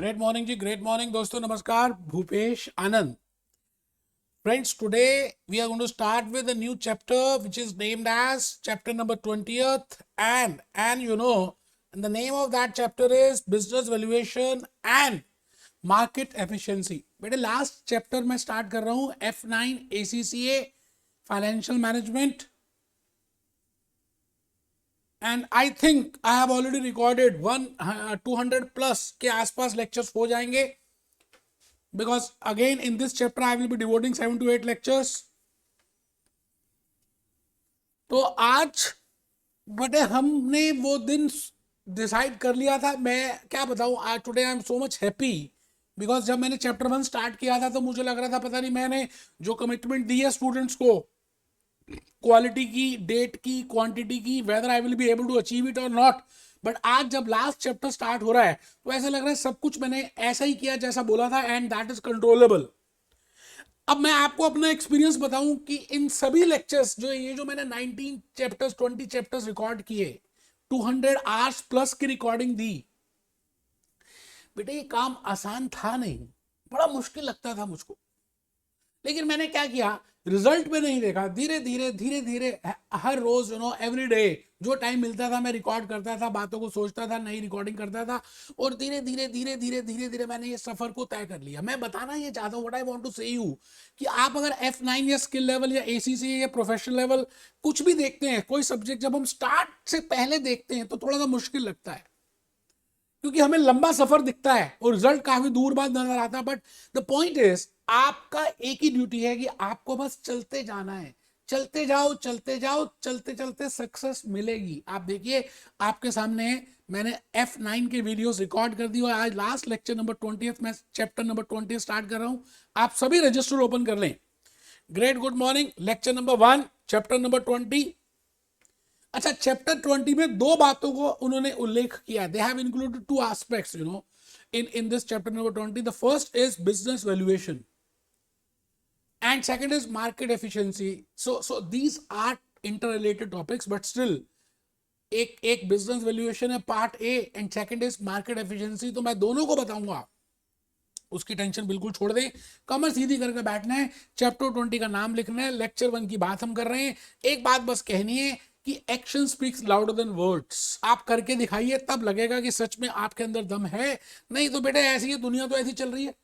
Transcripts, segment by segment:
Great morning जी, great morning दोस्तों, नमस्कार। भूपेश आनंद। Friends, today we are going to start with a new chapter which is named as chapter number 20th, and and the name of that chapter is business valuation and market efficiency. बेटे last chapter मैं start कर रहा हूं F9 ACCA financial management, and I think I have already recorded 200 plus के आसपास lectures हो जाएंगे, because again in this chapter I will be devoting 7 to 8 lectures. तो आज बटे हमने वो दिन डिसाइड कर लिया था। मैं क्या बताऊं, आज today I am so much happy because जब मैंने चैप्टर 1 स्टार्ट किया था तो मुझे लग रहा था पता नहीं मैंने जो कमिटमेंट दी है स्टूडेंट्स को, क्वालिटी की, डेट की, क्वांटिटी की, whether I will be able to achieve it और नॉट। बट आज जब लास्ट चैप्टर स्टार्ट हो रहा है तो ऐसा लग रहा है सब कुछ मैंने ऐसा ही किया जैसा बोला था, एंड दैट इज कंट्रोलेबल। अब मैं आपको अपना एक्सपीरियंस बताऊं कि इन सभी लेक्चर्स जो मैंने 19 चैप्टर्स 20 चैप्टर्स रिकॉर्ड किए, 200 आवर्स प्लस की रिकॉर्डिंग दी, बेटे ये काम आसान था नहीं, बड़ा मुश्किल लगता था मुझको। लेकिन मैंने क्या किया, रिजल्ट में नहीं देखा, धीरे धीरे धीरे धीरे हर रोज एवरी डे जो टाइम मिलता था मैं रिकॉर्ड करता था, बातों को सोचता था, नई रिकॉर्डिंग करता था, और धीरे धीरे धीरे धीरे धीरे धीरे मैंने ये सफर को तय कर लिया। मैं बताना ये चाहता हूँ, व्हाट आई वांट टू से यू, कि आप अगर F9 या स्किल लेवल या ACCA या प्रोफेशनल लेवल कुछ भी देखते हैं, कोई सब्जेक्ट जब हम स्टार्ट से पहले देखते हैं तो थोड़ा सा मुश्किल लगता है, क्योंकि हमें लंबा सफर दिखता है और रिजल्ट काफी दूर बाद नजर आता है। बट द पॉइंट इज, आपका एक ही ड्यूटी है कि आपको बस चलते जाना है, चलते जाओ चलते जाओ, चलते चलते सक्सेस मिलेगी। आप देखिए आपके सामने मैंने F9 के वीडियोस रिकॉर्ड कर दी और आज लास्ट लेक्चर नंबर 20 में चैप्टर नंबर 20 स्टार्ट कर रहा हूं। आप सभी रजिस्टर ओपन कर लें। Great good morning, lecture number 1 chapter number 20। अच्छा, चैप्टर 20 में दो बातों को उन्होंने उल्लेख किया। दे have included two aspects in this chapter number 20. The first is business valuation and second is market efficiency. So these are interrelated topics, but still एक business valuation है part A and second is market efficiency. तो मैं दोनों को बताऊंगा, उसकी tension बिल्कुल छोड़ दें, कमर सीधी करके बैठना है, चैप्टर 20 का नाम लिखना है, लेक्चर 1 की बात हम कर रहे हैं। एक बात बस कहनी है कि action speaks louder than words. आप करके दिखाइए, तब लगेगा कि सच में आपके अंदर दम है। नहीं तो बेटे ऐसी है दुनिया, तो ऐसी चल रही है।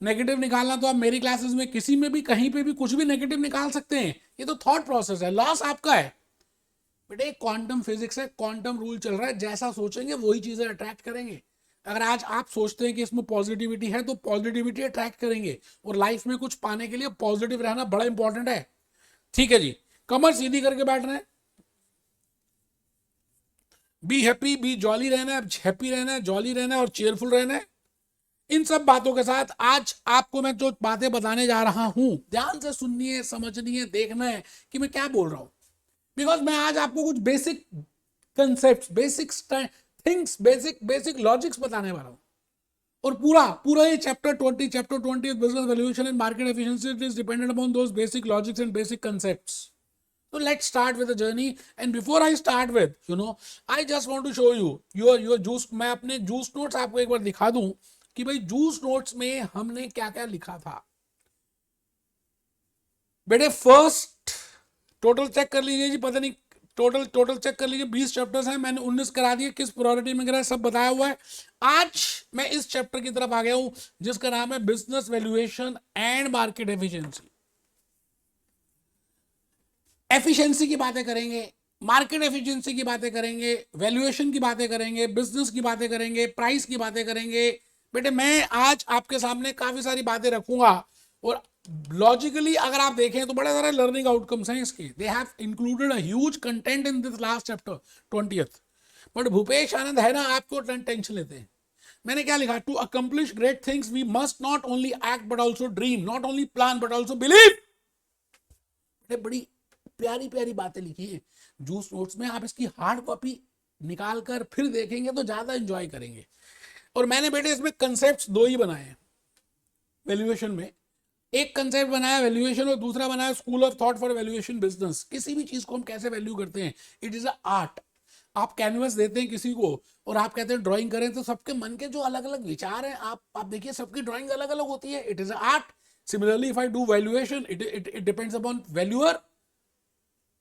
नेगेटिव निकालना तो आप मेरी क्लासेस में किसी में भी कहीं पे भी कुछ भी नेगेटिव निकाल सकते हैं, ये तो थॉट प्रोसेस है, लॉस आपका है। बेटे क्वांटम फिजिक्स है, क्वांटम रूल चल रहा है, जैसा सोचेंगे वही चीजें अट्रैक्ट करेंगे। अगर आज आप सोचते हैं कि इसमें पॉजिटिविटी है तो पॉजिटिविटी अट्रैक्ट करेंगे, और लाइफ में कुछ पाने के लिए पॉजिटिव रहना बड़ा इंपॉर्टेंट है। ठीक है जी, कमर सीधी करके बैठना है, बी हैप्पी, बी जॉली रहना है, हैप्पी रहना है, जॉली रहना है और चेयरफुल रहना है। इन सब बातों के साथ आज आपको मैं जो बातें बताने जा रहा हूं, ध्यान से सुननी है, समझनी है, देखना है कि मैं क्या बोल रहा हूं, बिकॉज मैं आज आपको कुछ basic concept, basic things, basic logics बताने वाला हूं। और पूरा ये chapter 20 business valuation and market efficiency, it is dependent upon those basic logics and basic concepts. So let's start with the journey, and before I start with, I just want to show you your juice. मैं अपने juice notes आपको एक बार दिखा दूं कि भाई juice notes में हमने क्या क्या लिखा था। बेटे फर्स्ट टोटल चेक कर लीजिए जी, पता नहीं टोटल चेक कर लीजिए, 20 चैप्टर्स हैं, मैंने 19 करा दिए, किस प्रायोरिटी में करा सब बताया हुआ है। आज मैं इस चैप्टर की तरफ आ गया हूं जिसका नाम है business valuation and market efficiency. Efficiency की बातें करेंगे, मार्केट एफिशिएंसी की बातें करेंगे, वैल्यूएशन की बातें करेंगे, बिजनेस की बातें करेंगे, प्राइस की बातें करेंगे। बेटे मैं आज आपके सामने काफी सारी बातें रखूंगा, और लॉजिकली अगर आप देखें तो बड़े सारे लर्निंग आउटकम्स हैं इसके। They have included a huge content in this last chapter 20th। But Bhupesh Anand है ना, आपको टेंशन लेते हैं। मैंने क्या लिखा, to accomplish great things we must not only act but also dream, not only plan but also believe. बड़ी प्यारी प्यारी बातें लिखी है जूस नोट्स में, आप इसकी हार्ड कॉपी निकाल कर फिर देखेंगे तो ज्यादा एंजॉय करेंगे। और मैंने बेटे इसमें कंसेप्ट्स दो ही बनाए हैं वैल्यूएशन में। एक कंसेप्ट बनाया वैल्यूएशन और दूसरा बनाया school of thought for valuation business. किसी भी चीज को हम कैसे वैल्यू करते हैं, इट इज अ आर्ट। आप कैनवस देते हैं किसी को और आप कहते हैं ड्राइंग करें, तो सबके मन के जो अलग अलग विचार हैं, आप देखिए सबकी ड्राइंग अलग अलग होती है. It is art. Similarly if I do valuation, it depends upon valuer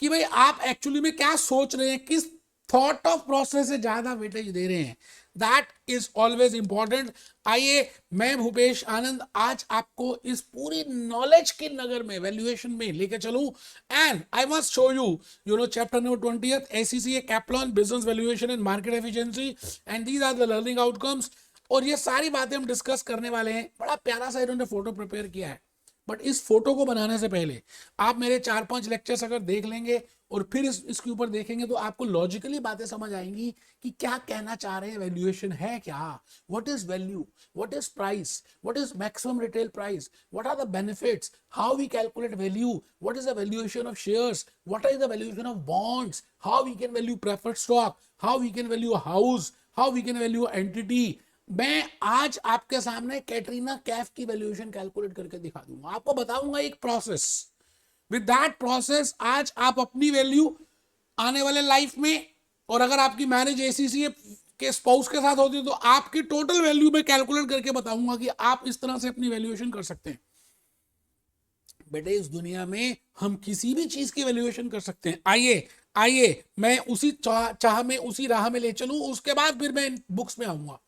कि भाई आप एक्चुअली में क्या सोच रहे हैं, किस थॉट ऑफ प्रोसेस से ज्यादा वेटेज दे रहे हैं. That is always important. आइए, मैं भूपेश आनंद आज आपको इस पूरी नॉलेज के नगर में वैल्यूएशन में लेके चलूं. And I must show you, you know, chapter number 20th ACCA Kaplan business valuation and market efficiency, and these are the learning outcomes. और ये सारी बातें हम डिस्कस करने वाले हैं. बड़ा प्यारा सा इन्होंने फोटो प्रिपेयर किया है, बट इस फोटो को बनाने से पहले आप मेरे 4-5 लेक्चर्स अगर देख लेंगे और फिर इसके ऊपर देखेंगे तो आपको लॉजिकली बातें समझ आएंगी कि क्या कहना चाह रहे हैं. वैल्यूएशन है क्या, what is value, what is price, what is maximum retail price, what are the benefits, how we calculate value, what is the valuation of shares, what is the valuation of bonds, how we can value preferred stock, how we can value house, how we can value entity. मैं आज आपके सामने कैटरीना कैफ की valuation calculate करके दिखा दूंगा, आपको बताऊंगा एक प्रोसेस. विद दैट प्रोसेस आज आप अपनी वैल्यू आने वाले लाइफ में, और अगर आपकी मैरिज ACCA के स्पाउस के साथ होती है तो आपकी टोटल वैल्यू में कैलकुलेट करके बताऊंगा कि आप इस तरह से अपनी वैल्यूएशन कर सकते हैं. बेटे, इस दुनिया में हम किसी भी चीज की वैल्यूएशन कर सकते हैं. आइए आइए मैं उसी चाह में, उसी राह में ले चलूं, उसके बाद फिर मैं बुक्स में आऊंगा.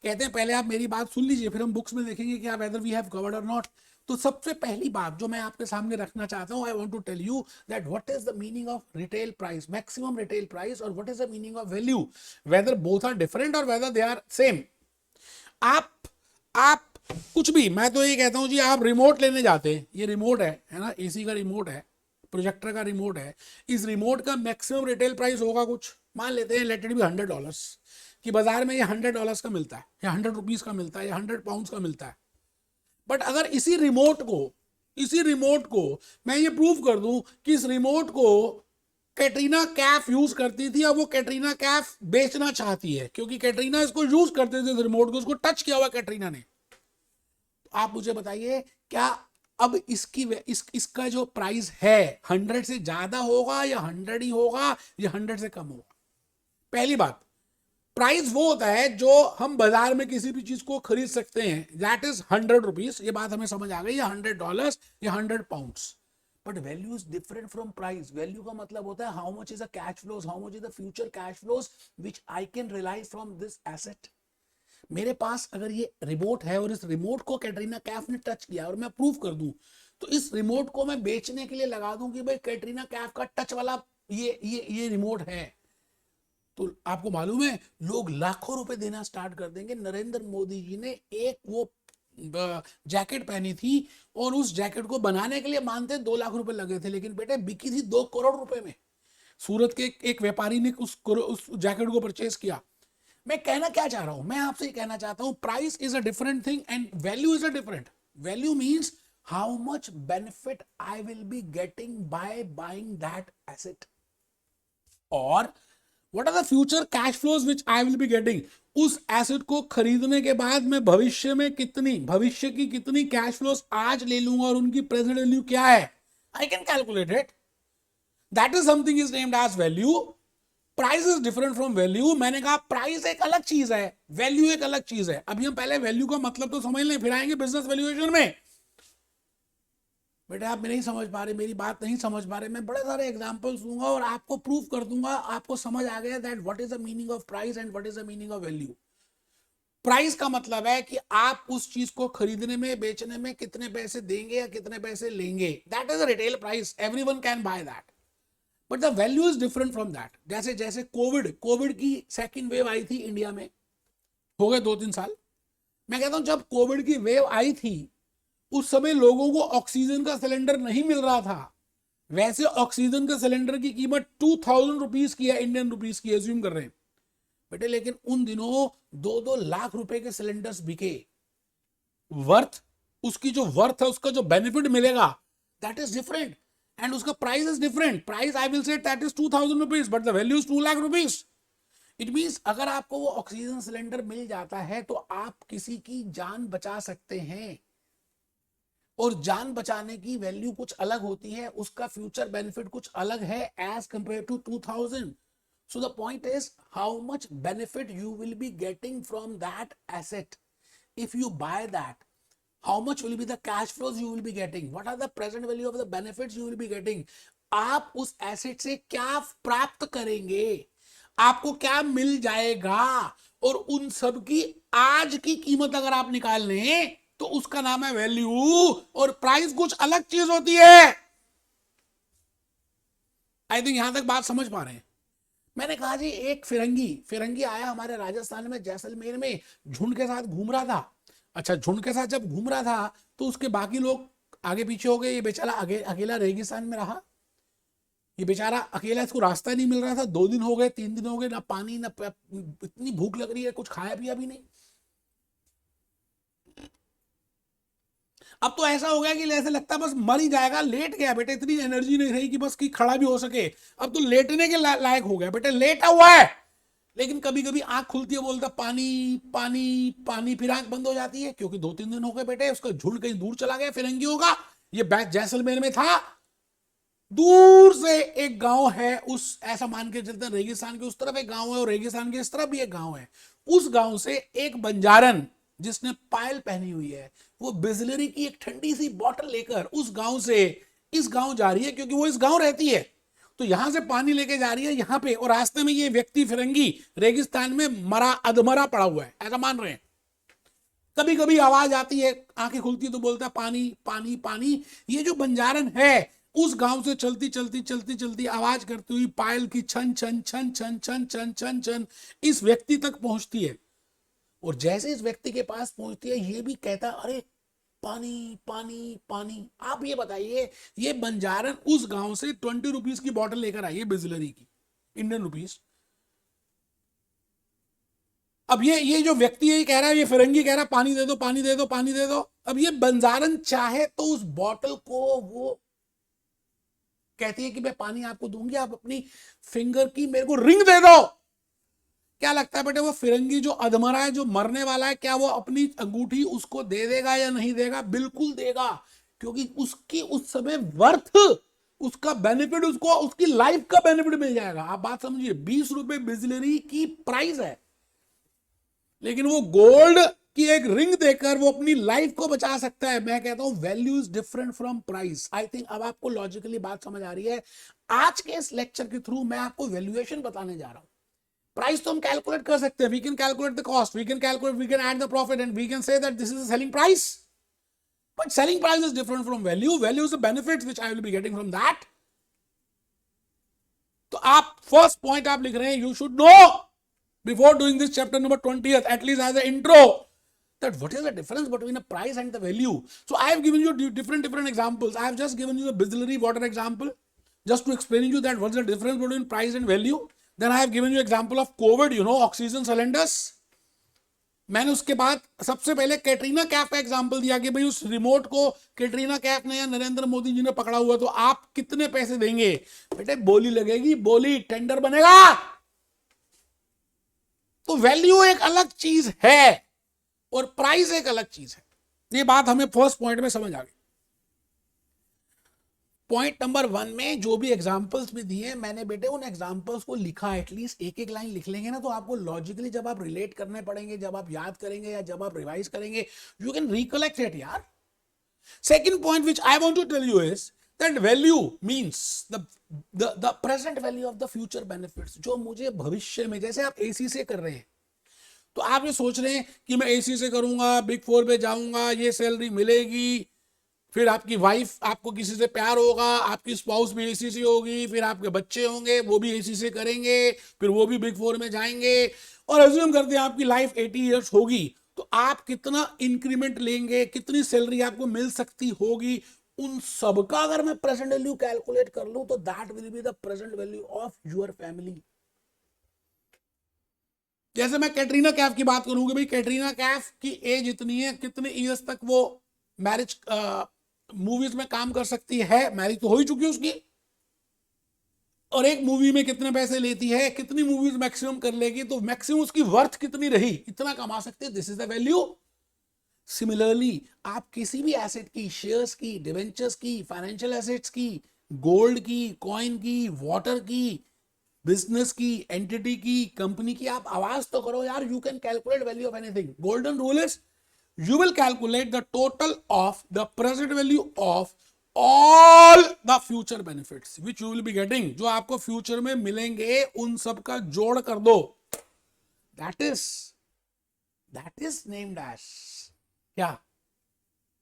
कहते हैं पहले आप मेरी बात सुन लीजिए, फिर हम बुक्स में देखेंगे कि वेदर वी हैव कवर्ड और नॉट. तो सबसे पहली बात जो मैं आपके सामने रखना चाहता हूं, I want to tell you that what is the meaning of retail price, maximum retail price, और what is the meaning of value, whether both are different और वेदर दे आर सेम. आप कुछ भी, मैं तो ये कहता हूं जी, आप रिमोट लेने जाते हैं, ये रिमोट है ना, AC का रिमोट है, प्रोजेक्टर का रिमोट है. इस रिमोट का मैक्सिमम रिटेल प्राइस होगा कुछ, मान लेते हैं लेट इट बी $100, कि बाजार में ये $100 का मिलता है, या ₹100 का मिलता है, या £100 का मिलता है. बट अगर इसी रिमोट को मैं ये प्रूव कर दूं कि इस रिमोट को कैटरीना कैफ यूज करती थी, अब वो कैटरीना कैफ बेचना चाहती है क्योंकि कैटरीना इसको यूज करते थे, इस रिमोट को, उसको टच किया हुआ कैटरीना ने, तो आप मुझे बताइए क्या अब इसका जो प्राइस है 100 से ज्यादा होगा, या 100 ही होगा, या 100 से कम होगा. पहली बात, प्राइस वो होता है जो हम बाजार में किसी भी चीज को खरीद सकते हैं, दैट इज ₹100. ये बात हमें समझ आ गई, या $100 या £100. But value is different from price. Value का मतलब होता है how much is the cash flows, how much is the future cash flows which I can realise from this asset. मेरे पास अगर ये रिमोट है और इस रिमोट को कैटरीना कैफ ने टच किया और मैं प्रूव कर दूं, तो इस रिमोट को मैं बेचने के लिए लगा दूं कि भाई कैटरीना कैफ का टच वाला ये रिमोट है, तो आपको मालूम है लोग लाखों रुपए देना स्टार्ट कर देंगे. नरेंद्र मोदी जी ने एक वो जैकेट पहनी थी और उस जैकेट को बनाने के लिए मानते 2 लाख रुपए लगे थे, लेकिन बेटे बिकी थी 2 करोड़ रुपए में. सूरत के एक व्यापारी ने उस जैकेट को परचेज किया. मैं कहना क्या चाह रहा हूं, मैं आपसे कहना चाहता हूं price is a different thing and value is a different. Value means how much benefit I will be getting by buying that asset, और what are the future cash flows which I will be getting. उस asset को खरीदने के बाद मैं भविष्य की कितनी कैश फ्लोज आज ले लूंगा और उनकी प्रेजेंट वैल्यू क्या है, I can calculate it. That is something is named as value. Price is different from value. मैंने कहा प्राइस एक अलग चीज है, वैल्यू एक अलग चीज है. अभी हम पहले वैल्यू का मतलब तो समझ लें, फिर आएंगे बिजनेस वैल्यूएशन में. बेटा आप नहीं समझ पा रहे, मेरी बात नहीं समझ पा रहे, मैं बड़े सारे एग्जांपल्स दूंगा और आपको प्रूफ कर दूंगा, आपको समझ आ गया that what is the meaning of price and what is the meaning of value. Price का मतलब है कि आप उस चीज को खरीदने में, बेचने में कितने पैसे देंगे या कितने पैसे लेंगे. That is a retail price, everyone can by that. But the value is different from that. जैसे जैसे कोविड की सेकेंड वेव आई थी इंडिया में, हो गए 2-3 साल. मैं कहता हूं जब कोविड की वेव आई थी उस समय लोगों को ऑक्सीजन का सिलेंडर नहीं मिल रहा था. वैसे ऑक्सीजन का सिलेंडर की कीमत 2000 रुपीज की है, इंडियन रुपीज की एज्यूम कर रहे हैं बेटे, लेकिन उन दिनों 2-2 लाख रुपए के सिलेंडर्स बिके. वर्थ, उसकी जो वर्थ है, उसका जो बेनिफिट मिलेगा, दैट इज डिफरेंट, एंड उसका price is different. Price I will say that is 2000 rupees, but the value is 2 lakh rupees. It means अगर आपको वो ऑक्सीजन सिलेंडर मिल जाता है तो आप किसी की जान बचा सकते हैं, और जान बचाने की वैल्यू कुछ अलग होती है, उसका फ्यूचर बेनिफिट कुछ अलग है as compare to 2000. So the point is how much benefit you will be getting from that asset if you buy that. How much will be the cash flows you will be getting? What are the present value of the benefits you will be getting? आप उस asset से क्या प्राप्त करेंगे, आपको क्या मिल जाएगा, और उन सब की आज की कीमत अगर आप निकाल लें तो उसका नाम है वैल्यू, और प्राइस कुछ अलग चीज होती है। आई थिंक यहां तक बात समझ पा रहे हैं। मैंने कहा जी एक फिरंगी फिरंगी आया हमारे राजस्थान में जैसलमेर में, झुंड के साथ घूम रहा था। अच्छा, झुंड के साथ जब घूम रहा था तो उसके बाकी लोग आगे पीछे हो गए, ये बेचारा अकेला रेगिस्तान में रहा। ये बेचारा अकेला, इसको रास्ता नहीं मिल रहा था। 2 दिन हो गए, 3 दिन हो गए, ना पानी ना इतनी भूख लग रही है, कुछ खाया पिया भी नहीं। अब तो ऐसा हो गया कि ऐसे लगता है बस मर ही जाएगा, लेट गया बेटे, इतनी एनर्जी नहीं रही कि बस कि खड़ा भी हो सके। अब तो लेटने के लायक हो गया बेटे, लेटा हुआ है। लेकिन कभी कभी आंख खुलती है, बोलता पानी पानी पानी, फिर आंख बंद हो जाती है क्योंकि 2-3 दिन हो गए बेटे, उसका झुंड कहीं दूर चला गया फिरंगी होगा। ये बैच जैसलमेर में था। दूर से एक गांव है, उस ऐसा मान के चलते रेगिस्तान के उस तरफ एक गांव है और रेगिस्तान के इस तरफ भी एक गांव है। उस गांव से एक बंजारन जिसने पायल पहनी हुई है, वो बिजलरी की एक ठंडी सी बोतल लेकर उस गांव से इस गांव जा रही है, क्योंकि वो इस गांव रहती है। तो यहां से पानी लेके जा रही है यहां पे, और रास्ते में ये व्यक्ति फिरंगी रेगिस्तान में मरा अधमरा पड़ा हुआ है, ऐसा मान रहे हैं। कभी कभी आवाज आती है, आंखें खुलती तो बोलता है पानी पानी पानी। ये जो बंजारन है उस गांव से चलती चलती चलती चलती आवाज करती हुई पायल की छन छन छन छन छन छन छन छन इस व्यक्ति तक पहुंचती है। और जैसे इस व्यक्ति के पास पहुंचती है, ये भी कहता है अरे पानी पानी पानी। आप ये बताइए, ये बंजारन उस गांव से 20 रुपीज की बोतल लेकर आई है बिजलरी की, इंडियन रुपीज। अब ये जो व्यक्ति है, ये कह रहा है, ये फिरंगी कह रहा है पानी दे दो पानी दे दो पानी दे दो। अब ये बंजारन चाहे तो उस बोतल को वो कहती है कि मैं पानी आपको दूंगी, आप अपनी फिंगर की मेरे को रिंग दे दो। क्या लगता है बेटे, वो फिरंगी जो अधमरा है, जो मरने वाला है, क्या वो अपनी अंगूठी उसको दे देगा या नहीं देगा? बिल्कुल देगा, क्योंकि उसकी उस समय वर्थ, उसका बेनिफिट, उसको उसकी लाइफ का बेनिफिट मिल जाएगा। आप बात समझिए, 20 रुपए बिजलरी की प्राइस है, लेकिन वो गोल्ड की एक रिंग देकर वो अपनी लाइफ को बचा सकता है। मैं कहता हूं value is different from price. I think अब आपको लॉजिकली बात समझ आ रही है। आज के इस लेक्चर के थ्रू मैं आपको वैल्यूएशन बताने जा रहा हूं। प्राइस तो हम कैलकुलेट कर सकते हैं, we can calculate the cost, we can calculate, we can add the profit and we can say that this is the selling price. But selling price is different from value. Value is the benefit which I will be getting from that. तो आप first point आप लिख रहे हैं, you should know before doing this chapter number 20th, at least as an intro, that what is the difference between a price and the value. So I have given you different examples. I have just given you the Bisley water example just to explain you that what's the difference between price and value. Then I have given you example of COVID, you know, oxygen cylinders. मैंने उसके बाद सबसे पहले कैटरीना कैफ का example दिया कि भाई उस रिमोट को कैटरीना कैफ ने या नरेंद्र मोदी जी ने पकड़ा हुआ, तो आप कितने पैसे देंगे? बेटे बोली लगेगी, बोली टेंडर बनेगा। तो वैल्यू एक अलग चीज है और प्राइस एक अलग चीज है। ये बात हमें फर्स्ट पॉइंट में समझ आ गई। पॉइंट नंबर 1 में जो भी एग्जांपल्स भी दिए मैंने बेटे, उन एग्जांपल्स को लिखा, एटलीस्ट एक एक लाइन लिख लेंगे ना, तो आपको लॉजिकली जब आप रिलेट करने पड़ेंगे, जब आप याद करेंगे या जब आप रिवाइज करेंगे, यू कैन रिकलेक्ट इट यार। Second point which I want to tell you is that value means the present value of the future benefits. जो मुझे भविष्य में, जैसे आप एसी से कर रहे हैं, तो आप ये सोच रहे हैं कि मैं एसी से करूंगा, बिग 4 पे जाऊंगा, ये सैलरी मिलेगी, फिर आपकी वाइफ, आपको किसी से प्यार होगा, आपकी स्पाउस भी एसी से होगी, फिर आपके बच्चे होंगे वो भी एसी से करेंगे, फिर वो भी बिग 4 में जाएंगे, और अज्यूम करते हैं आपकी लाइफ 80 ईयर्स होगी, तो आप कितना इंक्रीमेंट लेंगे, कितनी सैलरी आपको मिल सकती होगी, उन सब का अगर मैं प्रेजेंट वैल्यू कैलकुलेट कर लूं तो that will be the present value of your family. जैसे मैं कैटरीना कैफ की बात करूंगी, भाई कैटरीना कैफ की एज इतनी है, कितने ईयर्स तक वो मैरिज मूवीज में काम कर सकती है? मैरिज तो हो ही चुकी है उसकी, और एक मूवी में कितने पैसे लेती है, कितनी मूवीज मैक्सिमम कर लेगी, तो मैक्सिमम उसकी वर्थ कितनी रही, इतना कमा सकते हैं। This is the value. Similarly आप किसी भी एसेट की, शेयर्स की, डिवेंचर्स की, फाइनेंशियल एसेट्स की, गोल्ड की, कॉइन की, वाटर की, बिजनेस की, एंटिटी की, कंपनी की, आप आवाज तो करो यार. You can calculate value of anything. Golden rule is you will calculate the total of the present value of all the future benefits which you will be getting. जो आपको फ्यूचर में मिलेंगे उन सब का जोड़ कर दो. that is named as क्या,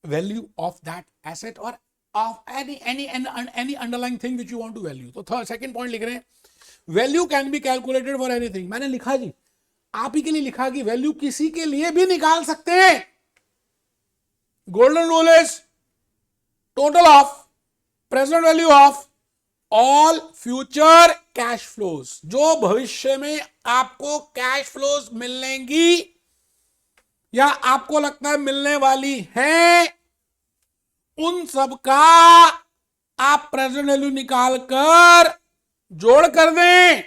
value of that asset or of any underlying thing which you want to value. तो थर्ड सेकंड पॉइंट लिख रहे हैं, value can be calculated for anything. मैंने लिखा जी, आप ही के लिए लिखा कि वैल्यू किसी के लिए भी निकाल सकते हैं. Golden rule is total of present value of all future cash flows. जो भविष्य में आपको कैश फ्लोज मिलेंगी या आपको लगता है मिलने वाली है, उन सब का आप प्रेजेंट वैल्यू निकाल कर जोड़ कर दें.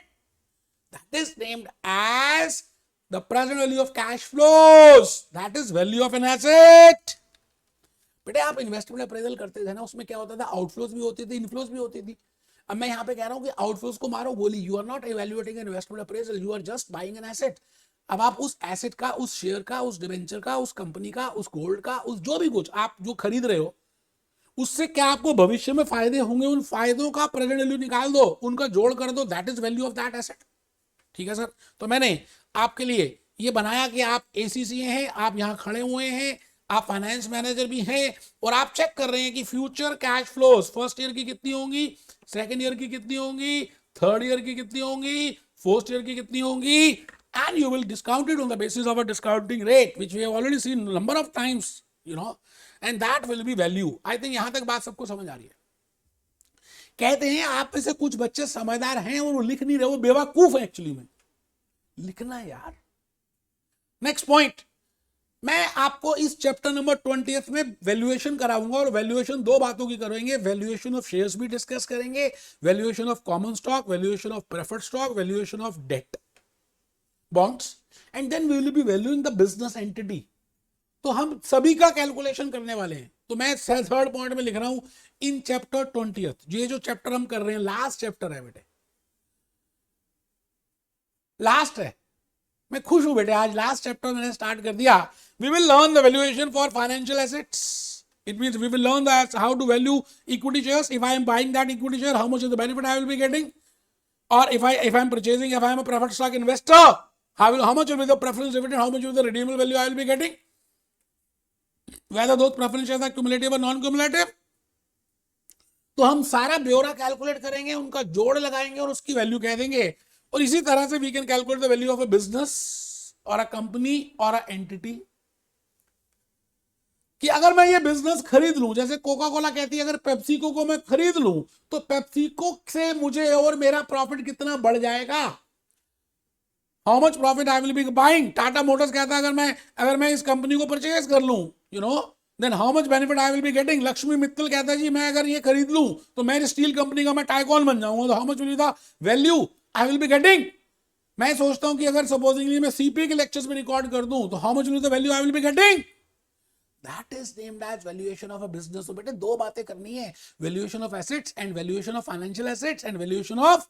That is named as the present value of cash flows. That is value of an asset. बेटे आप इन्वेस्टमेंट अप्रेजल करते थे ना, उसमें क्या होता था, आउटफ्लोज भी होती थी, इनफ्लोज भी होती थी. अब मैं यहां पे कह रहा हूं कि आउटफ्लोज को मारो गोली. You are not evaluating investment appraisal, you are just buying an asset. अब आप उस एसेट का, उस शेयर का, उस डिवेंचर का, उस कंपनी का, उस गोल्ड का, उस जो भी कुछ आप जो खरीद रहे हो, उससे क्या आपको भविष्य में फायदे होंगे, उन फायदों का प्रेजेंट वैल्यू निकाल दो, उनका जोड़ कर दो. That is value of that asset. ठीक है सर. तो मैंने आपके लिए ये बनाया कि आप एसीसीए हैं, आप यहां खड़े हुए हैं, आप फाइनेंस मैनेजर भी हैं और आप चेक कर रहे हैं कि future cash flows first year की कितनी होंगी, सेकंड ईयर की कितनी होंगी, थर्ड ईयर की कितनी होंगी, फोर्थ ईयर की कितनी होंगी, and you will discount it on the basis of a discounting rate which we have already seen number of times, you know, and that will be value. I think यहां तक बात सबको समझ आ रही है. कहते हैं आप में से कुछ बच्चे समझदार हैं और वो लिख नहीं रहे, वो बेवकूफ है एक्चुअली में. लिखना यार. नेक्स्ट पॉइंट, मैं आपको इस चैप्टर नंबर 20 में वैल्यूएशन कराऊंगा और वैल्यूएशन दो बातों की करेंगे. वैल्यूएशन ऑफ शेयर्स भी डिस्कस करेंगे, valuation of common stock, valuation of preferred stock, valuation of debt bonds, and then we will be valuing the business entity. तो हम सभी का कैलकुलेशन करने वाले हैं. तो मैं थर्ड पॉइंट में लिख रहा हूं इन चैप्टर 20. ये जो चैप्टर हम कर रहे हैं लास्ट चैप्टर है बेटे, लास्ट है. मैं खुश हूं बेटे, आज लास्ट चैप्टर मैंने स्टार्ट कर दिया. We will learn the valuation for financial assets. It means we will learn that how to value equity shares. If I am buying that equity share, how much is the benefit I will be getting. और if I am purchasing, if I am a preferred stock investor, how much will be the preference dividend, how much will be the redeemable value I will be getting, whether those preference shares are cumulative or non cumulative. तो हम सारा ब्योरा calculate करेंगे, उनका जोड़ लगाएंगे और उसकी वैल्यू कह देंगे. और इसी तरह से we can calculate the value of a business और अ कंपनी और अ एंटिटी. कि अगर मैं ये बिजनेस खरीद लूं, जैसे कोका कोला कहती है अगर पेप्सिको को मैं खरीद लूं तो पेप्सिको से मुझे और मेरा प्रॉफिट कितना बढ़ जाएगा, how much profit I will B buying. Tata Motors कहता है अगर मैं इस कंपनी को परचेज कर लूं, you know, then how much benefit I will be getting. Lakshmi Mittal कहता है जी मैं अगर ये खरीद लूं तो मैं स्टील कंपनी का मैं टाइकॉन बन जाऊंगा, तो how much will be the value I will be getting. मैं सोचता हूं कि अगर सपोजिंगली मैं सीपीए के लेक्चर्स में रिकॉर्ड कर दूं तो how much will the value I will be getting. That is named as valuation of a business. तो बेटे दो बातें करनी है, valuation of assets and valuation of financial assets and valuation of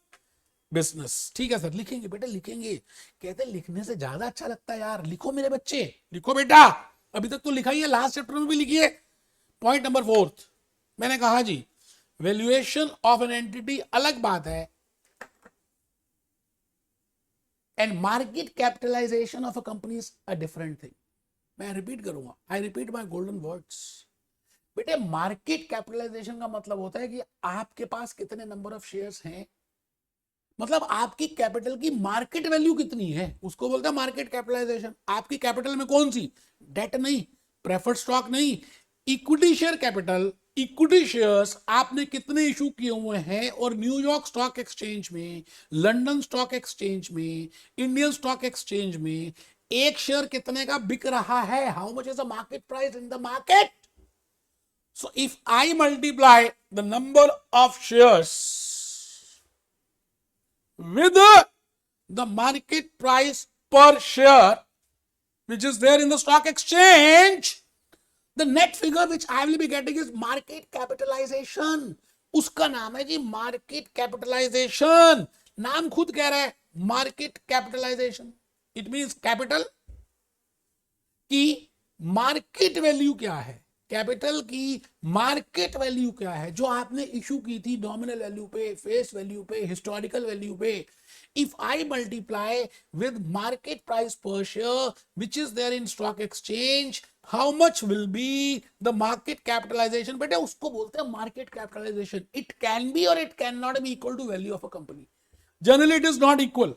business. ठीक है सर, लिखेंगे बेटे लिखेंगे. कहते लिखने से ज्यादा अच्छा लगता है यार. लिखो मेरे बच्चे, लिखो बेटा. अभी तक तो लिखा ही है, लास्ट चैप्टर में भी लिखिए. पॉइंट नंबर 4 मैंने कहा जी, वैल्यूएशन ऑफ एन एंटिटी अलग बात है and market capitalization of a company is a different thing. मैं रिपीट करूंगा, I repeat my golden words. बेटे मार्केट कैपिटलाइजेशन का मतलब होता है कि आपके पास कितने नंबर ऑफ शेयर्स हैं, मतलब आपकी कैपिटल की मार्केट वैल्यू कितनी है, उसको बोलते हैं मार्केट कैपिटलाइजेशन. आपकी कैपिटल में कौन सी, डेट नहीं, प्रेफर्ड स्टॉक नहीं, equity share capital. Equity shares आपने कितने इशू किए हुए हैं और न्यूयॉर्क स्टॉक एक्सचेंज में, लंदन स्टॉक एक्सचेंज में, इंडियन स्टॉक एक्सचेंज में एक शेयर कितने का बिक रहा है, how much is the market price in the market. So if I multiply the number of shares with the market price per share which is there in the stock exchange, the net figure which I will be getting is market capitalization. उसका नाम है जी market capitalisation. नाम खुद कह रहा है market capitalisation, it means capital की market value क्या है, कैपिटल की मार्केट वैल्यू क्या है जो आपने इशू की थी नॉमिनल वैल्यू पे, फेस वैल्यू पे, हिस्टोरिकल वैल्यू पे. If I multiply with market price per share which is there in stock exchange, how much will be the market capitalisation. बेटे उसको बोलते हैं market capitalisation. It can be और it can not be equal to value of a company. Generally it is not equal.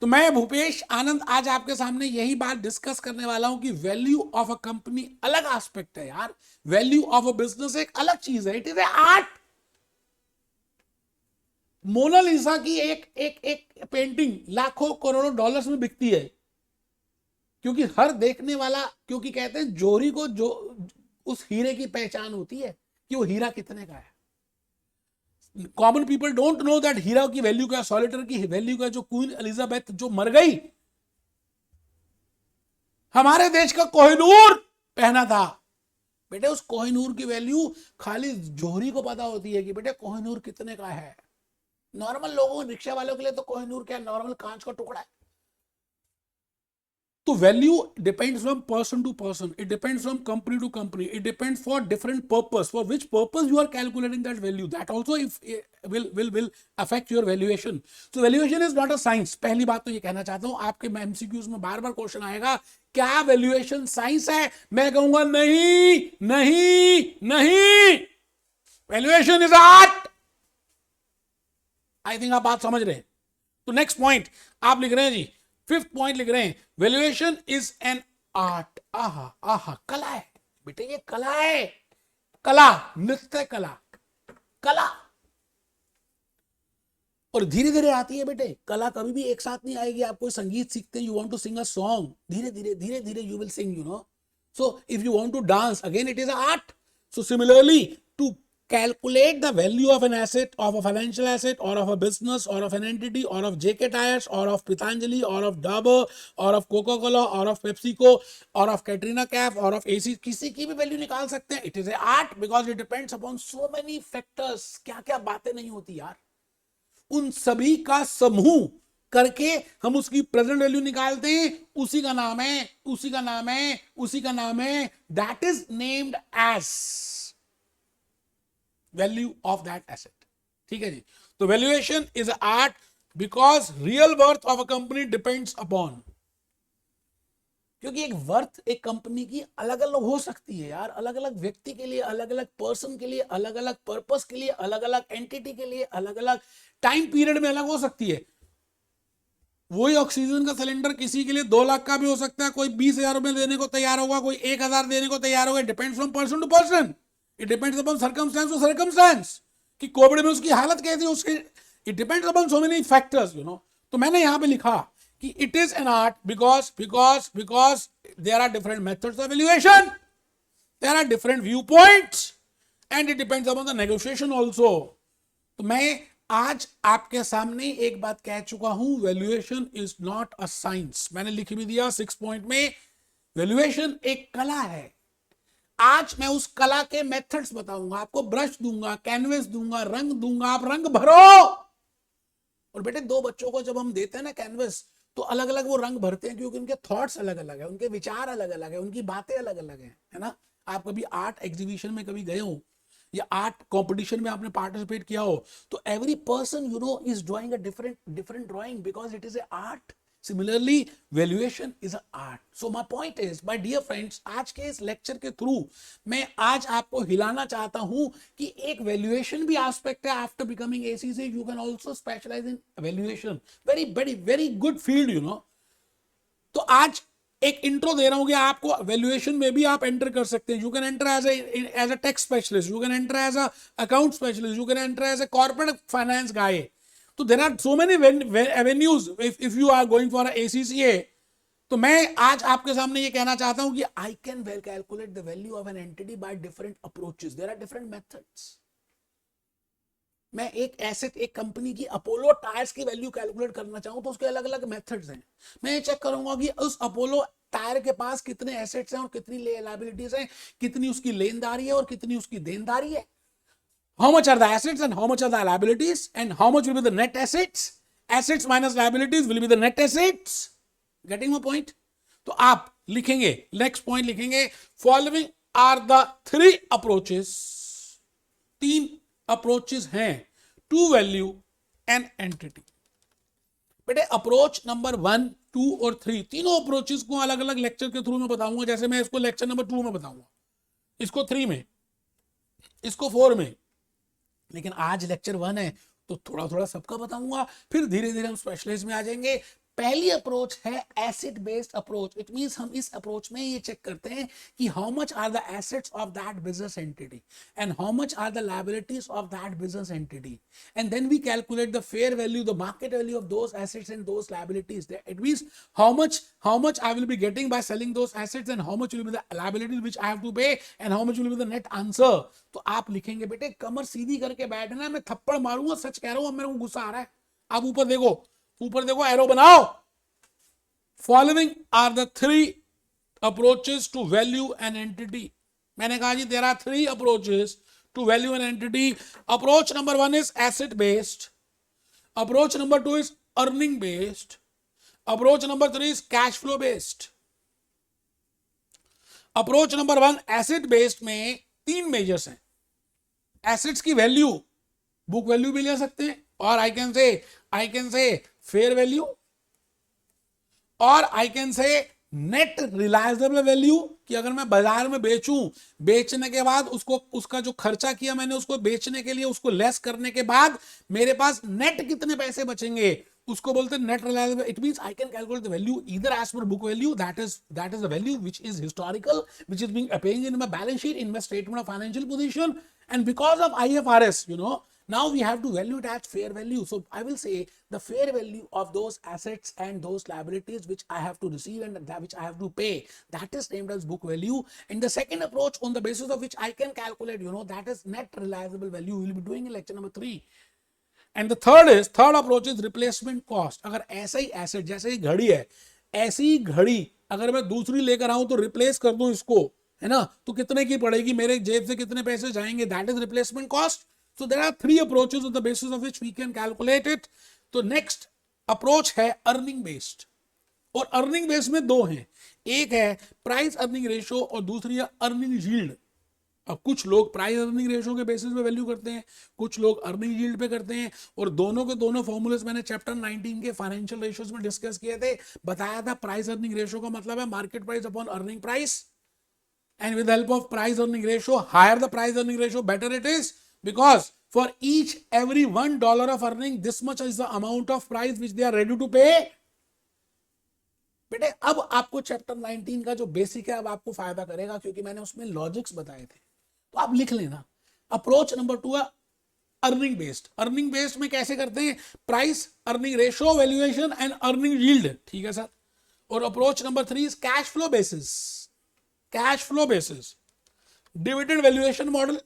तो मैं भूपेश आनंद आज आपके सामने यही बात डिस्कस करने वाला हूं कि वैल्यू ऑफ अ कंपनी अलग एस्पेक्ट है यार, वैल्यू ऑफ अ बिजनेस एक अलग चीज है. It is a art. Mona Lisa की एक एक एक पेंटिंग लाखों करोड़ों डॉलर्स में बिकती है, क्योंकि हर देखने वाला, क्योंकि कहते हैं जोहरी को जो उस हीरे की पहचान होती है कि वो हीरा कितने का है. Common people don't know that हीरा की वैल्यू क्या, सॉलिटर की वैल्यू क्या. जो क्वीन एलिजाबेथ जो मर गई, हमारे देश का कोहिनूर पहना था, बेटे उस कोहिनूर की वैल्यू खाली जोहरी को पता होती है कि बेटे कोहिनूर कितने का है. नॉर्मल लोगों, रिक्शा वालों के लिए तो कोहिनूर क्या, नॉर्मल कांच का टुकड़ा है. तो value depends from person to person, it depends from company to company, it depends for different purpose, for which purpose you are calculating that value, that also if will affect your valuation. So valuation is not a science. पहली बात तो ये कहना चाहता हूं, आपके MCQs में बार बार question आएगा क्या वैल्यूएशन साइंस है. मैं कहूंगा नहीं नहीं नहीं, valuation is art. I think आप बात समझ रहे हैं. तो नेक्स्ट पॉइंट आप लिख रहे हैं जी, फिफ्थ पॉइंट लिख रहे हैं, वैल्यूएशन इज एन आर्ट. आहा आहा, कला है बेटे, ये कला है. कला, नृत्य कला, कला. और धीरे धीरे आती है बेटे. कला कभी भी एक साथ नहीं आएगी. आप कोई संगीत सीखते हैं, you want to sing a song, धीरे धीरे धीरे धीरे you will sing, you know. So if you want to dance, again it is a art. So similarly, to calculate the value of an asset, of a financial asset, or of a business, or of an entity, or of JK Tires, or of Pitanjali, or of Dabur, or of Coca-Cola, or of PepsiCo, or of Katrina Kaif, or of AC, किसी की भी value निकाल सकते हैं. It is a art because it depends upon so many factors. क्या क्या बातें नहीं होती यार, उन सभी का समूह करके हम उसकी प्रेजेंट वैल्यू निकालते हैं. उसी का नाम है, उसी का नाम है, उसी का नाम है, that is named as value of that asset. ठीक है जी. तो valuation is a art because real worth of a company depends upon, क्योंकि एक वर्थ एक कंपनी की अलग अलग हो सकती है यार, अलग अलग व्यक्ति के लिए, अलग अलग पर्सन के लिए, अलग अलग पर्पस के लिए, अलग अलग एंटिटी के लिए, अलग अलग टाइम पीरियड में अलग हो सकती है. वही ऑक्सीजन का सिलेंडर किसी के लिए 2 लाख का भी हो सकता है, कोई 20,000 रुपए देने को तैयार होगा, कोई 1,000 देने को तैयार होगा. Depends from person to person, it depends upon circumstance to circumstance, कि कोविड में उसकी हालत कैसी है उसकी. It depends upon so many factors, you know. तो मैंने यहां पे लिखा कि it is an art because there are different methods of valuation, there are different view points, and it depends upon the negotiation also. तो मैं आज आपके सामने एक बात कह चुका हूं, valuation is not a science. मैंने लिख भी दिया 6 पॉइंट में, वैल्यूएशन एक कला है. आज मैं उस कला के मेथड्स बताऊंगा आपको, ब्रश दूंगा, कैनवस दूंगा, रंग दूंगा, आप रंग भरो. और बेटे 2 बच्चों को जब हम देते हैं ना कैनवस, तो अलग अलग वो रंग भरते हैं, क्योंकि उनके थॉट्स अलग अलग है, उनके विचार अलग अलग है, उनकी बातें अलग अलग है ना. आप कभी आर्ट एग्जीबिशन में कभी गए हो या आर्ट कंपटीशन में आपने पार्टिसिपेट किया हो, तो every person you know is drawing a different drawing because it is a art. Similarly, valuation is an art. So my point is, my dear friends, आज के इस लेक्चर के थ्रू मैं आज आपको हिलाना चाहता हूं कि एक वैल्यूएशन भी एस्पेक्ट है. After becoming ACC you can also specialize in valuation. very good field, you know. तो आज एक इंट्रो दे रहा हूं कि आपको वैल्यूएशन में भी आप एंटर कर सकते हैं. You can enter as a tax specialist, you can enter as a account specialist, you can enter as a corporate finance guy. तो there are so many avenues if you are going for ACCA. तो मैं आज आपके सामने ये कहना चाहता हूं कि I can calculate the value of an entity by different approaches. There are different methods. मैं एक एसेट, एक कंपनी की अपोलो टायर्स की वैल्यू कैलकुलेट करना चाहूं तो उसके अलग अलग मेथड्स हैं. मैं ये चेक करूंगा कि उस अपोलो टायर के पास कितने एसेट्स हैं और कितनी लायबिलिटीज हैं, कितनी उसकी लेनदारी है और कितनी उसकी देनदारी है. how much are the assets and how much are the liabilities, and how much will be the net assets. Assets minus liabilities will be the net assets. Getting my point? तो आप लिखेंगे, नेक्स्ट पॉइंट लिखेंगे, following are the three approaches, तीन approaches हैं to value an entity. बेटे approach number 1, 2 और 3, तीनों approaches को अलग अलग लेक्चर के थ्रू में बताऊंगा. जैसे मैं इसको लेक्चर नंबर 2 में बताऊंगा, इसको 3 में, इसको 4 में, लेकिन आज लेक्चर 1 है तो थोड़ा थोड़ा सबका बताऊंगा. फिर धीरे धीरे हम स्पेशलाइज में आ जाएंगे. पहली अप्रोच है asset based approach. It means हम इस अप्रोच में ये चेक करते हैं कि how much are the assets of that business entity and how much are the liabilities of that business entity, and then we calculate the fair value, the market value of those assets and those liabilities. It means how much I will be getting by selling those assets and how much will be the liabilities which I have to pay and how much will be the net answer. तो आप लिखेंगे बेटे, कमर सीधी करके बैठना, मैं थप्पड़ मारूंगा, सच कह रहा हूं, मेरे को गुस्सा आ रहा है. आप ऊपर देखो, ऊपर देखो, एरो बनाओ. Following are the three approaches to value an entity. मैंने कहा जी there are three approaches to value an entity. Approach number 1 is asset based, approach number 2 is earning based, approach number 3 is cash flow based. Approach number 1 asset based में 3 measures हैं. Assets की value, book value भी ले सकते हैं, और I can say fair value, और I can say net realisable value, कि अगर मैं बाजार में बेचूं, बेचने के बाद उसको, उसका जो खर्चा किया मैंने उसको बेचने के लिए, उसको लेस करने के बाद मेरे पास नेट कितने पैसे बचेंगे, उसको बोलते हैं net realisable. It means I can calculate the value either as per book value, that is the value which is historical, which is being appearing in my balance sheet, in my statement of financial position, and because of IFRS, now we have to value it as fair value. So I will say the fair value of those assets and those liabilities which I have to receive and that which I have to pay, that is named as book value. And the second approach on the basis of which I can calculate, that is net realizable value. We will be doing in lecture number 3. And the third approach is replacement cost. अगर ऐसा ही asset, जैसे ही घड़ी है, ऐसी ही घड़ी अगर मैं दूसरी लेकर आऊं तो रिप्लेस कर दूं इसको, है ना, तो कितने की पड़ेगी, मेरे जेब से कितने पैसे जाएंगे, that is replacement cost. So there are 3 approaches on the basis of which we can calculate it. तो next approach है earning based, और earning based में 2 हैं. एक है price earning ratio और दूसरी है earning yield. अब कुछ लोग प्राइस अर्निंग रेशियो के बेसिस पे वैल्यू करते हैं, कुछ लोग अर्निंग यील्ड पे करते हैं, और दोनों के दोनों फॉर्मूलेस मैंने चैप्टर 19 के फाइनेंशियल रेशियोज में डिस्कस किए थे. बताया था प्राइस अर्निंग रेशियो का मतलब है market price upon earning price, and with help of price earning ratio, higher the price earning ratio better it is, because for each every $1 of earning, this much is the amount of price which they are ready to pay. बेटे अब आपको chapter 19 का जो basic है अब आपको फायदा करेगा, क्योंकि मैंने उसमें लॉजिक्स बताए थे, तो आप लिख लेना. अप्रोच नंबर 2 है अर्निंग बेस्ड. अर्निंग बेस्ड में कैसे करते हैं, price earning ratio valuation and earning yield, ठीक है सर. और approach number 3 is cash flow basis. Cash flow basis, dividend valuation model.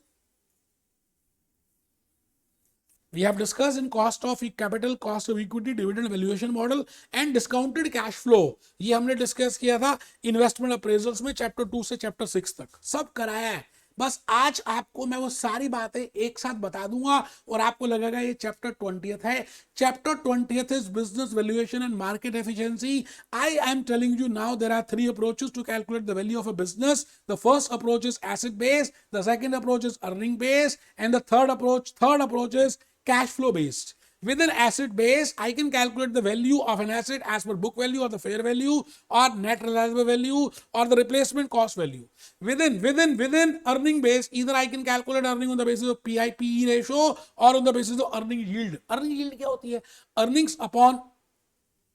We have discussed in cost of capital, cost of equity, dividend valuation model and discounted cash flow. ये हमने discuss किया था investment appraisals में chapter 2 से chapter 6 तक, सब कराया है. बस आज आपको मैं वो सारी बातें एक साथ बता दूंगा और आपको लगेगा ये चैप्टर 20th है. Chapter 20th is business valuation and market efficiency. I am telling you now there are 3 approaches to calculate the value of a business. The first approach is asset based, the second approach is earning based, and the third approach is cash flow based. With an asset base, I can calculate the value of an asset as per book value or the fair value or net realizable value or the replacement cost value. Within earning base, either I can calculate earning on the basis of PI/PE ratio or on the basis of earning yield. Earning yield क्या होती है, earnings upon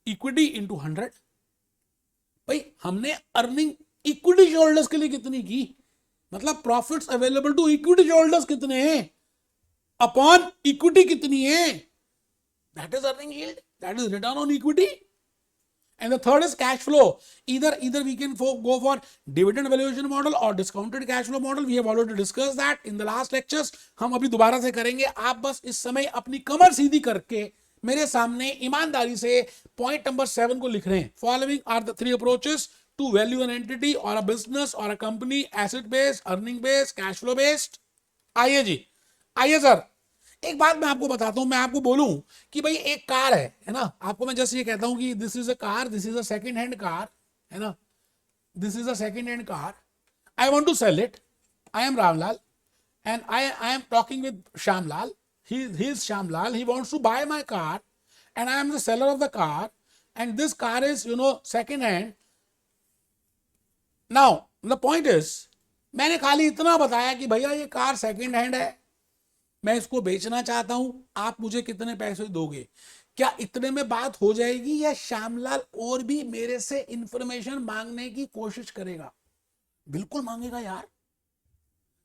equity into 100. भाई हमने earning equity shareholders के लिए कितनी की, मतलब profits available to equity shareholders कितने हैं, अपॉन इक्विटी कितनी है, that is earning yield, that is return on equity. And the third is cash flow. Either we can go for dividend valuation model or discounted cash flow model. We have already discussed that in the last lectures. हम अभी दोबारा से करेंगे. आप बस इस समय अपनी कमर सीधी करके मेरे सामने ईमानदारी से पॉइंट नंबर 7 को लिख रहे हैं. Following are the 3 approaches to value an entity or a business or a company: asset based, earning based, cash flow based. आइए जी, आइए सर, एक बात मैं आपको बताता हूं, मैं आपको बोलूं कि भाई एक कार है ना, आपको मैं जैसे ये कहता हूं कि this is a car, this is a second hand car, है ना, this is a second hand car, I want to sell it, I am Ramlal and I am talking with Shamlal. He's Shamlal. He wants to buy my car, and I am the seller of the car, and this car is second hand. Now the point is, मैंने खाली इतना बताया कि भैया ये car second hand है, मैं इसको बेचना चाहता हूं, आप मुझे कितने पैसे दोगे? क्या इतने में बात हो जाएगी, या श्यामलाल और भी मेरे से इंफॉर्मेशन मांगने की कोशिश करेगा? बिल्कुल मांगेगा यार।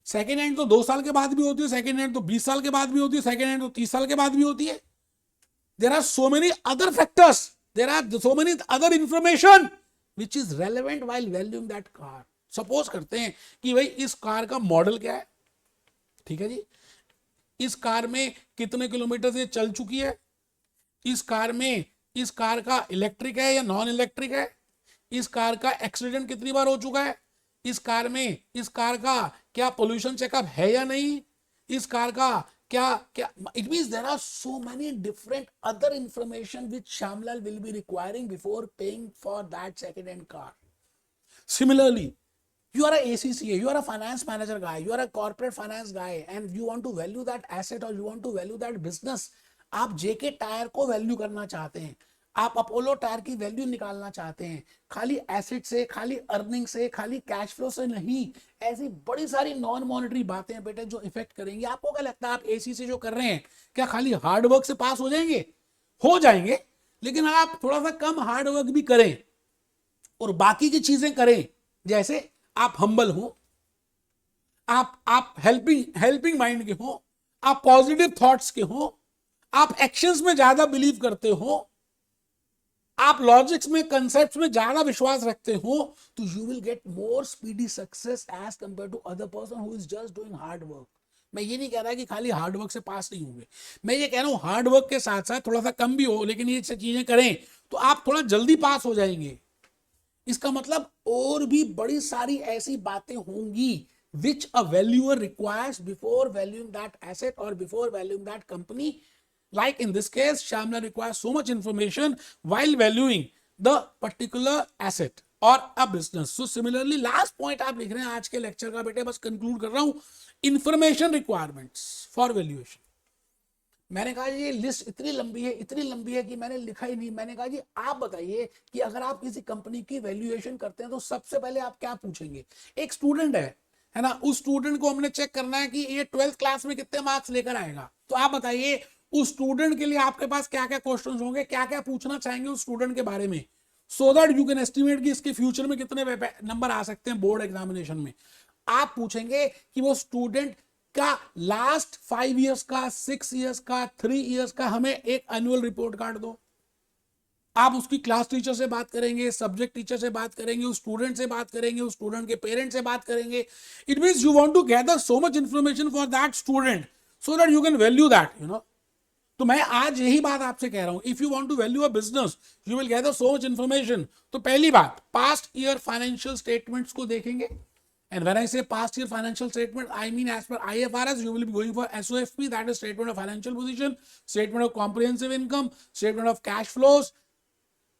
सेकेंड हैंड तो 2 साल के बाद भी होती है, सेकेंड हैंड तो 20 साल के बाद भी होती है, सेकेंड हैंड तो 30 साल के बाद भी होती है। There are so many other factors, there are so many other information which is relevant while valuing that car. Suppose करते हैं कि भाई इस कार का मॉडल क्या है, ठीक है जी, इस कार में कितने किलोमीटर से चल चुकी है, इस कार का इलेक्ट्रिक है या नॉन इलेक्ट्रिक है, इस कार का एक्सीडेंट कितनी बार हो चुका है, इस कार का क्या पोल्यूशन चेकअप है या नहीं, इस कार का क्या क्या it means there are so many different other information which Shyamlal will be requiring before paying for that second hand car. Similarly, you are a ACCA, you are a finance manager guy, you are a corporate finance guy, and you want to value that asset or you want to value that business. आप जेके tyre को value करना चाहते हैं, आप Apollo tyre की value निकालना चाहते हैं, खाली एसेट से, खाली अर्निंग से, खाली कैश फ्लो से नहीं, ऐसी बड़ी सारी नॉन मॉनेटरी बातें हैं बेटे जो इफेक्ट करेंगे. आपको क्या लगता है आप एसीसी जो कर रहे हैं क्या खाली हार्ड वर्क से पास हो जाएंगे? हो जाएंगे, लेकिन आप थोड़ा सा कम हार्ड वर्क भी करें और बाकी की चीजें करें, जैसे आप हम्बल हो, आप हेल्पिंग माइंड के हो, आप पॉजिटिव थॉट्स के हो, आप एक्शंस में ज्यादा बिलीव करते हो, आप लॉजिक्स में, कंसेप्ट्स में ज्यादा विश्वास रखते हो, तो you will get more speedy success as compare to other person who is just doing hard work. मैं ये नहीं कह रहा कि खाली हार्ड वर्क से पास नहीं होंगे, मैं ये कह रहा हूं हार्ड वर्क के साथ साथ थोड़ा सा कम भी हो, लेकिन ये चीजें करें तो आप थोड़ा जल्दी पास हो जाएंगे. इसका मतलब और भी बड़ी सारी ऐसी बातें होंगी which a valuer requires before valuing that asset or before valuing that company. Like in this case, Shamla requires so much information while valuing the particular asset or a business. So similarly, last point आप लिख रहे हैं आज के lecture का बेटे, बस conclude कर रहा हूं, इंफॉर्मेशन रिक्वायरमेंट्स फॉर वैल्यूएशन. मैंने कहा ये लिस्ट इतनी लंबी है कि मैंने लिखा ही नहीं. मैंने कहा जी आप बताइए कि अगर आप किसी कंपनी की वैल्यूएशन करते हैं तो सबसे पहले आप क्या पूछेंगे? एक स्टूडेंट है ना, उस स्टूडेंट को हमने चेक करना है कि ये 12th क्लास में कितने मार्क्स लेकर आएगा. तो आप बताइए उस स्टूडेंट के लिए आपके पास क्या क्या क्वेश्चंस होंगे, क्या क्या पूछना चाहेंगे उस स्टूडेंट के बारे में, सो दैट यू कैन एस्टिमेट कि इसके फ्यूचर में कितने नंबर आ सकते हैं बोर्ड एग्जामिनेशन में. आप पूछेंगे कि वो स्टूडेंट का लास्ट 5 इयर्स का, 6 इयर्स का, 3 इयर्स का हमें एक एनुअल रिपोर्ट कार्ड दो. आप उसकी क्लास टीचर से बात करेंगे, सब्जेक्ट टीचर से बात करेंगे, उस स्टूडेंट से बात करेंगे, उस स्टूडेंट के पेरेंट्स से बात करेंगे. It means you want to gather so much information for that student so that you can value that, you know. तो मैं आज यही बात आपसे कह रहा हूं, if you want to value a business you will gather so much information. तो पहली बात, पास्ट ईयर फाइनेंशियल स्टेटमेंट्स को देखेंगे. And when I say past year financial statement, I mean as per IFRS, you will be going for SOFP, that is statement of financial position, statement of comprehensive income, statement of cash flows,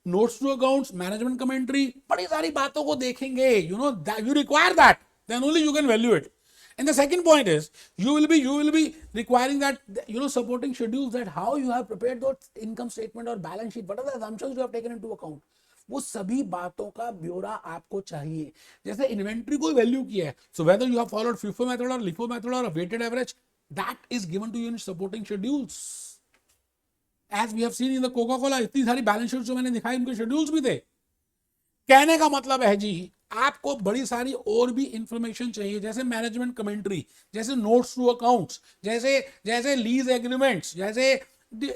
notes to accounts, management commentary. बड़ी सारी बातों को देखेंगे, you know, that you require that, then only you can value it. And the second point is you will be requiring that, you know, supporting schedules, that how you have prepared that income statement or balance sheet, what are the assumptions you have taken into account. वो सभी बातों का ब्यौरा आपको चाहिए. जैसे inventory को value किया है, so whether you have followed FIFO method और LIFO मेथड और weighted average, that is given to you in supporting schedules. As we have seen in the Coca Cola, इतनी सारी बैलेंस शीट जो मैंने दिखाई उनके शेड्यूल्स भी थे. कहने का मतलब है जी आपको बड़ी सारी और भी इंफॉर्मेशन चाहिए, जैसे मैनेजमेंट कमेंट्री, जैसे नोट्स टू अकाउंट्स, जैसे लीज एग्रीमेंट्स, जैसे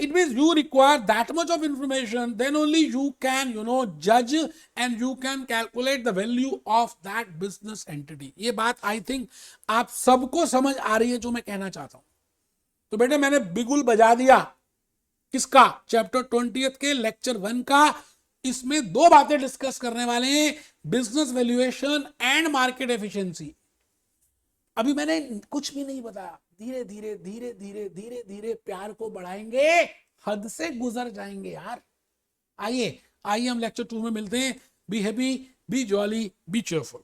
it means you require that much of information, then only you can, you know, judge and you can calculate the value of that business entity. ये बात I think आप सबको समझ आ रही है जो मैं कहना चाहता हूं. तो बेटे मैंने बिगुल बजा दिया किसका, चैप्टर 20 के लेक्चर 1 का. इसमें 2 बातें डिस्कस करने वाले हैं, business valuation and market efficiency. अभी मैंने कुछ भी नहीं बताया, धीरे धीरे धीरे धीरे धीरे धीरे प्यार को बढ़ाएंगे, हद से गुजर जाएंगे यार। आइए आइए हम लेक्चर 2 में मिलते हैं। Be happy, B jolly, B cheerful.